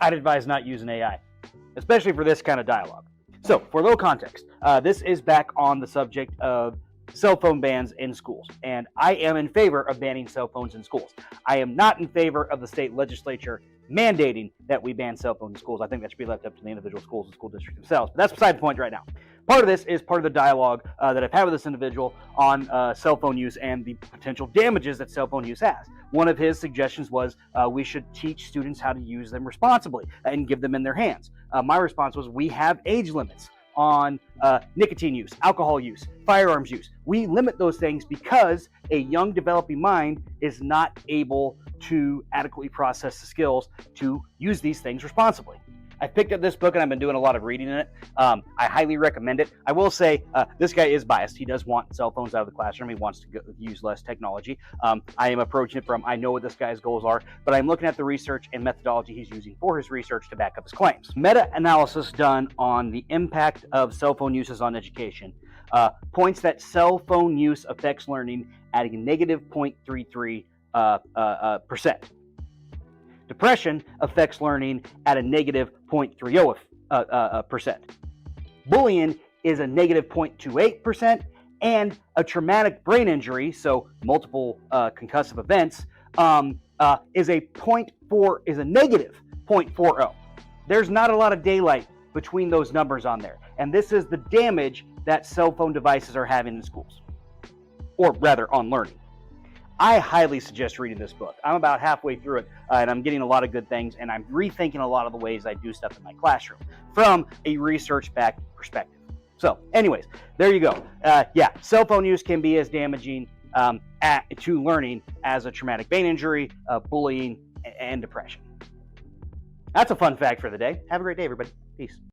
I'd advise not using AI, especially for this kind of dialogue. So, for a little context, this is back on the subject of cell phone bans in schools, and I am in favor of banning cell phones in schools. I am not in favor of the state legislature mandating that we ban cell phones in schools. I think that should be left up to the individual schools and school districts themselves, but that's beside the point right now. Part of this is part of the dialogue that I've had with this individual on cell phone use and the potential damages that cell phone use has. One of his suggestions was we should teach students how to use them responsibly and give them in their hands. My response was we have age limits on nicotine use, alcohol use, firearms use. We limit those things because a young developing mind is not able to adequately process the skills to use these things responsibly. I picked up this book and I've been doing a lot of reading in it. I highly recommend it. I will say this guy is biased. He does want cell phones out of the classroom. He wants to use less technology. I am approaching it from, I know what this guy's goals are, but I'm looking at the research and methodology he's using for his research to back up his claims. Meta-analysis done on the impact of cell phone uses on education points that cell phone use affects learning at a negative 0.33%. Depression affects learning at a negative 0.30%. Bullying is a negative 0.28%, and a traumatic brain injury, so multiple concussive events, is a negative 0.40. There's not a lot of daylight between those numbers on there, and this is the damage that cell phone devices are having in schools, or rather on learning. I highly suggest reading this book. I'm about halfway through it, and I'm getting a lot of good things, and I'm rethinking a lot of the ways I do stuff in my classroom from a research-backed perspective. So, anyways, there you go. Yeah, cell phone use can be as damaging to learning as a traumatic brain injury, bullying, and depression. That's a fun fact for the day. Have a great day, everybody. Peace.